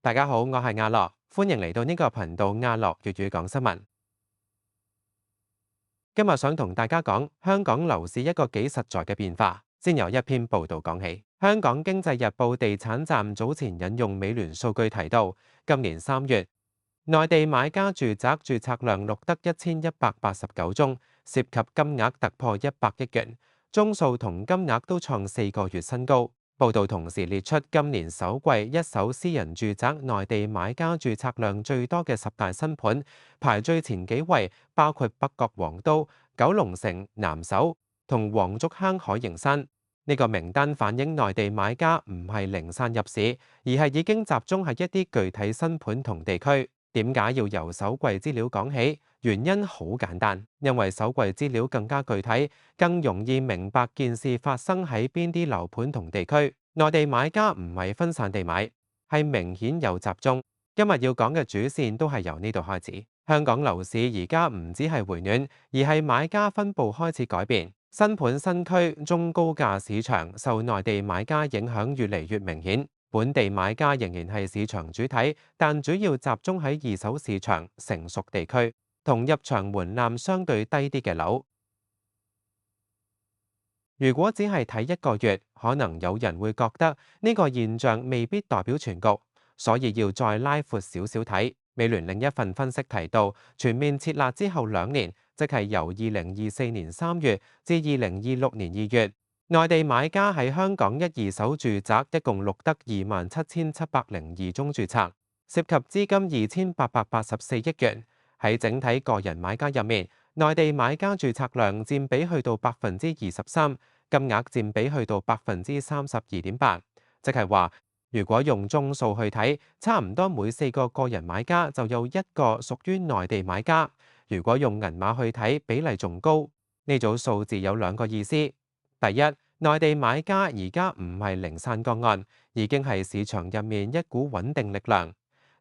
大家好，我係阿樂，歡迎嚟到呢個頻道阿樂粵語講新聞。今日想同大家講香港樓市一個幾實在嘅變化。先由一篇報導講起。香港經濟日報地產站早前引用美聯數據提到，今年3月，內地買家住宅註冊量錄得1189宗，涉及金額突破100億元，宗數同金額都創4個月新高。報道同時列出今年首季一手私人住宅內地買家註冊量最多嘅10大新盤，排最前幾位包括北角皇都、九龍城南首同黃竹坑海盈山。呢個名單反映內地買家唔係零散入市，而係已經集中喺一啲具體新盤同地區。點解要由首季資料講起？原因好簡單，因為首季資料更加具體，更容易明白件事發生喺邊啲樓盤同地區。內地買家唔係分散地買，係明顯有集中。今日要講嘅主線都係由呢度開始。香港樓市而家唔只係回暖，而係買家分佈開始改變。新盤新區中高價市場受內地買家影響越嚟越明顯。本地買家仍然係市場主體，但主要集中喺二手市場成熟地區同入場門檻相對低啲嘅樓。如果只係睇一個月，可能有人會覺得呢個現象未必代表全局，所以要再拉闊少少睇。美聯另一份分析提到，全面撤辣之後2年，即係由2024年3月至2026年2月。內地買家喺香港一二手住宅一共錄得27,702宗註冊，涉及資金2884億元。喺整體個人買家入面，內地買家註冊量佔比去到23%，金額佔比去到32.8%，即係話如果用宗數去睇，差唔多每4個個人買家就有1個屬於內地買家。如果用銀碼去睇，比例仲高。呢組數字有2個意思。第一，內地買家而家唔係零散個案，已經係市場入面一股穩定力量。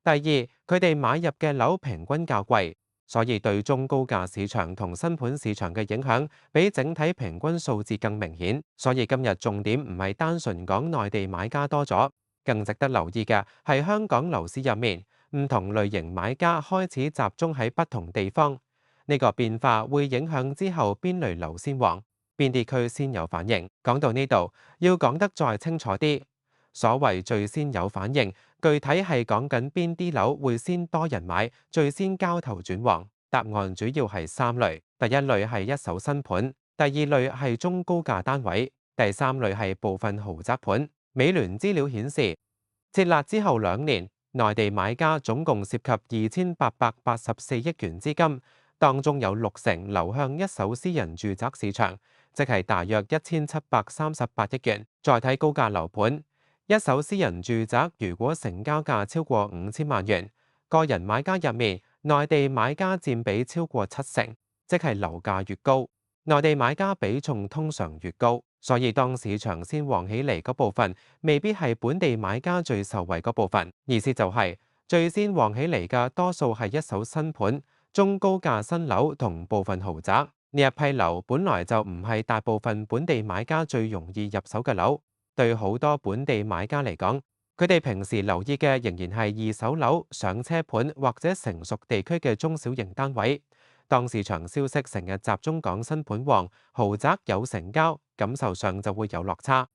第二，佢哋買入嘅樓平均較貴，所以對中高價市場同新盤市場嘅影響比整體平均數字更明顯。所以今日重點唔係單純講內地買家多咗，更值得留意嘅係香港樓市入面唔同類型買家開始集中喺不同地方。呢個變化會影響之後邊類樓先旺，邊啲區先有反應。講到呢度，要講得再清楚啲。所謂最先有反應，具體係講緊邊啲樓會先多人買，最先交投轉旺。答案主要係3類。第一類係一手新盤，第二類係中高價單位，第三類係部分豪宅盤。美聯資料顯示，撤辣之後2年，內地買家總共涉及2884億元資金，當中有60%流向一手私人住宅市場，即係大約1738億元。再睇高價樓盤，一手私人住宅如果成交價超過5000萬元，個人買家入面，內地買家佔比超過70%，即係樓價越高，內地買家比重通常越高。所以當市場先旺起嚟嗰部分，未必係本地買家最受惠嗰部分。意思就係，最先旺起嚟嘅多數係一手新盤、中高價新樓同部分豪宅。呢一批樓本來就唔係大部分本地買家最容易入手嘅樓。對好多本地買家嚟講，佢哋平時留意嘅仍然係二手樓、上車盤或者成熟地區嘅中小型單位。當市場消息成日集中講新盤旺、豪宅有成交，感受上就會有落差。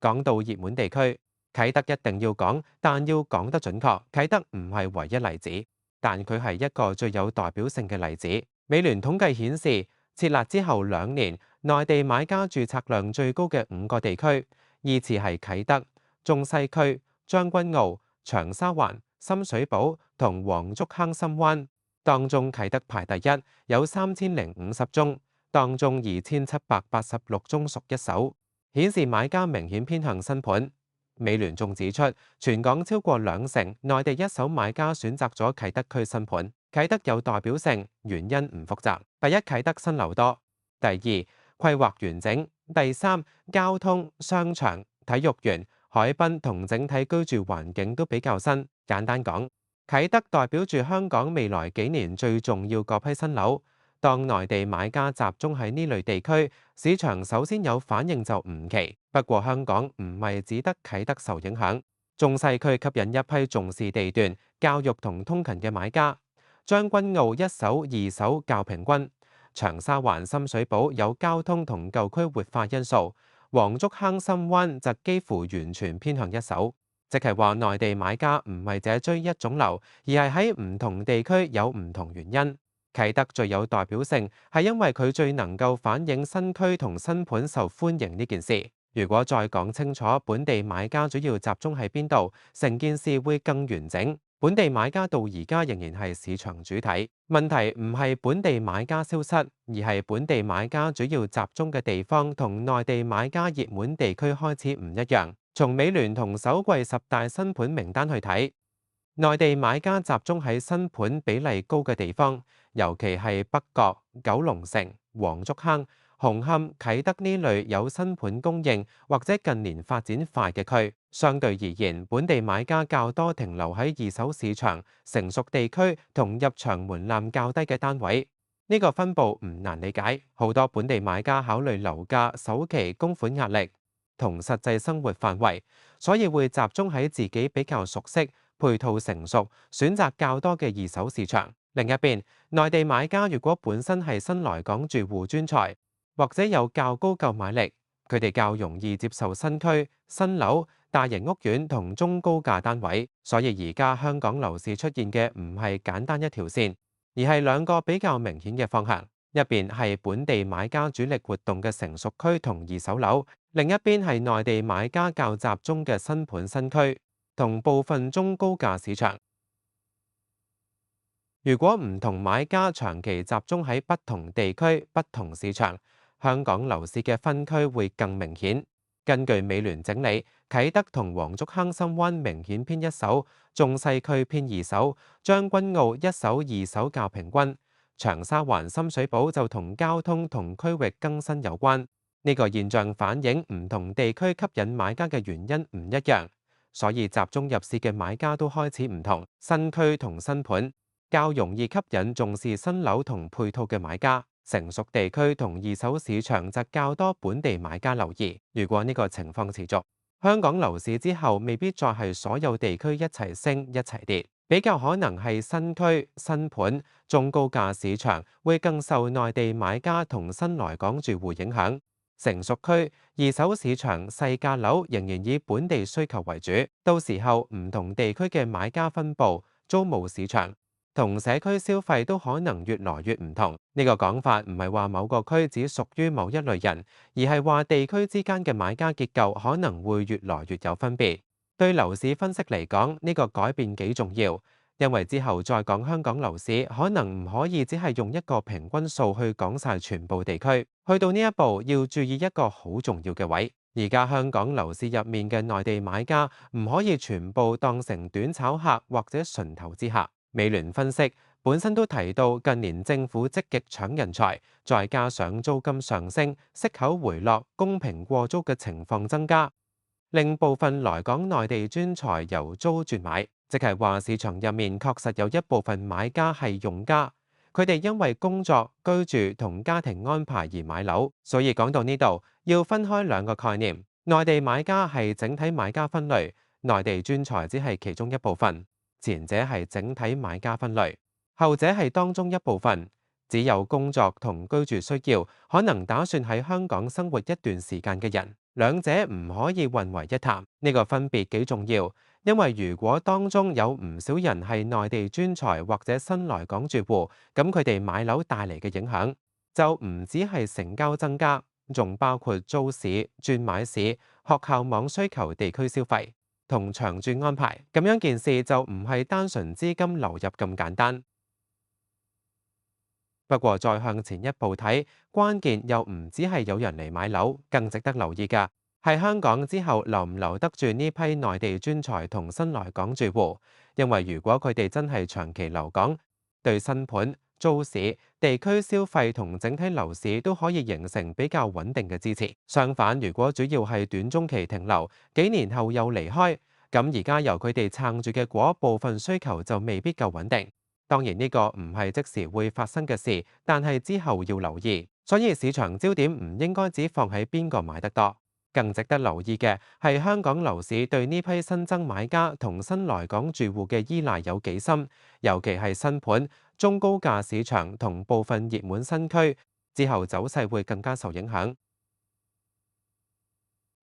講到熱門地區，啟德一定要講，但要講得準確。啟德唔係唯一例子，但佢係一個最有代表性嘅例子。美聯統計顯示，撤辣之後2年，內地買家註冊量最高嘅5個地區，依次係啟德、中西區、將軍澳、長沙灣、深水埗同黃竹坑深灣。當中啟德排第一，有3050宗，當中2786宗屬一手，顯示買家明顯偏向新盤。美聯仲指出，全港超過20%內地一手買家選擇咗啟德區新盤。啟德有代表性，原因唔複雜。第一，啟德新樓多；第二，規劃完整；第三，交通、商場、體育園、海濱同整體居住環境都比較新。簡單講，啟德代表住香港未來幾年最重要嗰批新樓。當內地買家集中喺呢類地區，市場首先有反應就唔奇。不過香港唔係只得啟德受影響，中西區吸引一批重視地段、教育同通勤嘅買家。將軍澳一手、二手較平均，長沙灣深水埗有交通同舊區活化因素，黃竹坑深灣則幾乎完全偏向一手，即係話內地買家唔係只追一種樓，而係喺唔同地區有唔同原因。啟德最有代表性係因為佢最能夠反映新區同新盤受歡迎呢件事。如果再講清楚本地買家主要集中喺邊度，成件事會更完整。本地買家到而家仍然係市場主體，問題唔係本地買家消失，而係本地買家主要集中嘅地方同內地買家熱門地區開始唔一樣。從美聯同首季10大新盤名單去睇，內地買家集中喺新盤比例高嘅地方，尤其係北角、九龍城、黃竹坑、紅磡、啟德呢類有新盤供應或者近年發展快嘅區。相對而言，本地買家較多停留喺二手市場、成熟地區同入場門檻較低嘅單位。呢個分佈唔難理解，好多本地買家考慮樓價、首期供款壓力同實際生活範圍，所以會集中喺自己比較熟悉、配套成熟、選擇較多嘅二手市場。另一邊，內地買家如果本身係新來港住戶專才，或者有較高購買力，佢哋較容易接受新區、新樓、大型屋苑同中高價單位。所以而家香港樓市出現嘅唔係簡單一條線，而係兩個比較明顯嘅方向。一邊係本地買家主力活動嘅成熟區同二手樓，另一邊係內地買家較集中嘅新盤新區同部分中高價市場。如果唔同買家長期集中喺不同地區、不同市場，香港樓市嘅分區會更明顯。根據美聯整理，啟德同黃竹坑深灣明顯偏一手，中西區偏二手，將軍澳一手、二手較平均，長沙灣深水埗就同交通同區域更新有關。呢個現象反映唔同地區吸引買家嘅原因唔一樣，所以集中入市嘅買家都開始唔同。新區同新盤較容易吸引重視新樓同配套嘅買家，成熟地區同二手市場則較多本地買家留意。如果呢個情況持續，香港樓市之後未必再係所有地區一齊升一齊跌，比較可能係新區、新盤、中高價市場會更受內地買家同新來港住戶影響。成熟區、二手市場細價樓仍然以本地需求為主，到時候唔同地區嘅買家分佈、租務市場同社區消費都可能越來越唔同。呢個講法唔係話某個區只屬於某一類人，而係話地區之間嘅買家結構可能會越來越有分別。對樓市分析嚟講，呢個改變幾重要，因為之後再講香港樓市，可能唔可以只係用一個平均數去講晒全部地區。去到呢一步，要注意一個好重要嘅位。而家香港樓市入面嘅內地買家唔可以全部當成短炒客或者純投資客。美聯分析本身都提到，近年政府積極搶人才，再加上租金上升、息口回落、公平過租嘅情況增加，令部分來港內地專才由租轉買，即係話市場入面確實有一部分買家係用家，佢哋因為工作、居住同家庭安排而買樓。所以講到呢度，要分開兩個概念，內地買家係整體買家分類，內地專才只係其中一部分。前者係整體買家分類，後者係當中一部分，只有工作同居住需要，可能打算喺香港生活一段時間嘅人，兩者唔可以混為一談。呢個分別幾重要，因為如果當中有唔少人係內地專才或者新來港住戶，咁佢哋買樓帶嚟嘅影響就唔止係成交增加，仲包括租市、轉買市、學校網需求、地區消費同長住安排，咁樣件事就唔係單純資金流入咁簡單。不過再向前一步睇，關鍵又唔只係有人嚟買樓，更值得留意嘅係香港之後留唔留得住呢批內地專才同新來港住戶，因為如果佢哋真係長期留港，對新盤、租市、地區消費同整體樓市都可以形成比較穩定嘅支持。相反，如果主要係短中期停留，幾年後又離開，咁而家由佢哋撐住嘅嗰部分需求就未必夠穩定。當然呢個唔係即時會發生嘅事，但係之後要留意。所以市場焦點唔應該只放喺邊個買得多，更值得留意嘅係香港樓市對呢批新增買家同新來港住戶嘅依賴有幾深，尤其係新盤、中高價市場同部分熱門新區，之後走勢會更加受影響。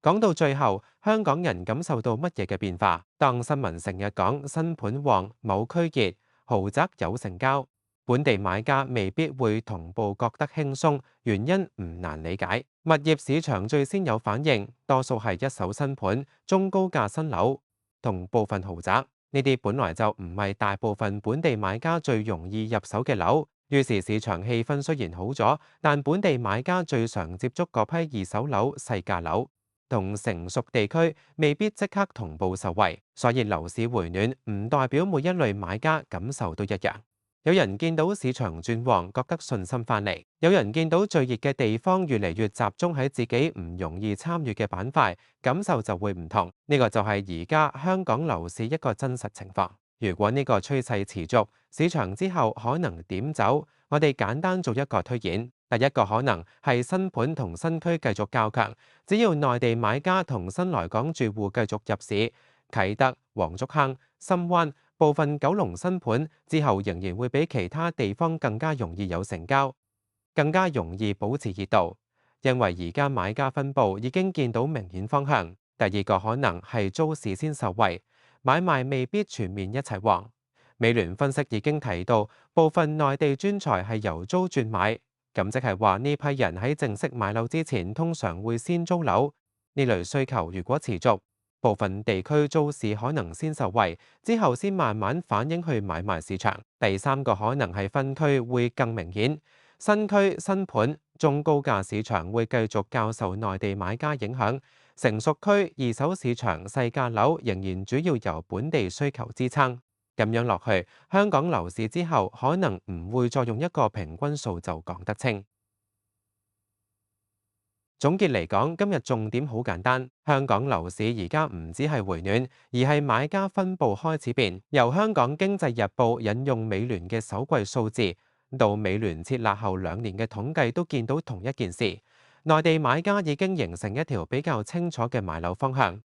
講到最後，香港人感受到乜嘢嘅變化？當新聞成日講新盤旺、某區熱、豪宅有成交，本地買家未必會同步覺得輕鬆，原因唔難理解。物業市場最先有反應，多數係一手新盤、中高價新樓同部分豪宅。呢啲本來就唔係大部分本地買家最容易入手嘅樓，於是市場氣氛雖然好咗，但本地買家最常接觸嗰批二手樓、細價樓，同成熟地區未必即刻同步受惠，所以樓市回暖唔代表每一類買家感受都一樣。有人見到市場轉旺，覺得信心返嚟；有人見到最熱嘅地方越嚟越集中喺自己唔容易參與嘅板塊，感受就會唔同。呢個就係而家香港樓市一個真實情況。如果呢個趨勢持續，市場之後可能點走？我哋簡單做一個推演。第一個可能係新盤同新區繼續較強，只要內地買家同新來港住戶繼續入市，啟德、黃竹坑、深灣、部分九龍新盤之後仍然會比其他地方更加容易有成交，更加容易保持熱度，因為而家買家分佈已經見到明顯方向。第二個可能係租市先受惠，買賣未必全面一齊旺。美聯分析已經提到，部分內地專才係由租轉買，咁即係話呢批人喺正式買樓之前，通常會先租樓。呢類需求如果持續，部分地區租市可能先受惠，之後先慢慢反映去買賣市場。第三個可能係分區會更明顯，新區新盤、中高價市場會繼續較受內地買家影響，成熟區二手市場細價樓仍然主要由本地需求支撐。咁樣落去，香港樓市之後可能唔會再用一個平均數就講得清。總結嚟講，今日重點好簡單，香港樓市而家唔只係回暖，而係買家分佈開始變。由香港經濟日報引用美聯嘅首季數字，到美聯設立後2年嘅統計都見到同一件事，內地買家已經形成一條比較清楚嘅買樓方向，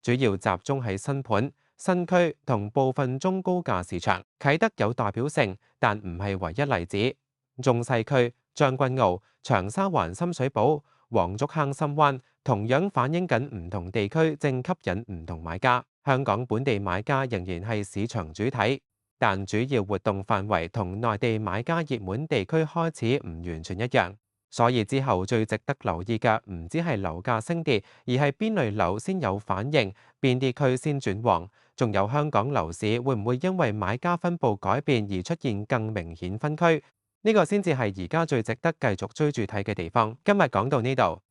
主要集中喺新盤、新區同部分中高價市場。啟德有代表性，但唔係唯一例子。中西區、將軍澳、長沙灣、深水埗、黃竹坑、深灣同樣反映緊唔同地區正吸引唔同買家。香港本地買家仍然係市場主體，但主要活動範圍同內地買家熱門地區開始唔完全一樣。所以之後最值得留意嘅唔止係樓價升跌，而係邊類樓先有反應，邊啲區先轉旺，仲有香港樓市會唔會因為買家分佈改變而出現更明顯分區？呢個先至係而家最值得繼續追住睇嘅地方。今日講到呢度，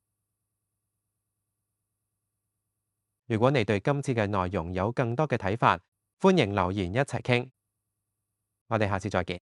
如果你對今次嘅內容有更多嘅睇法，歡迎留言一齊傾。我哋下次再見。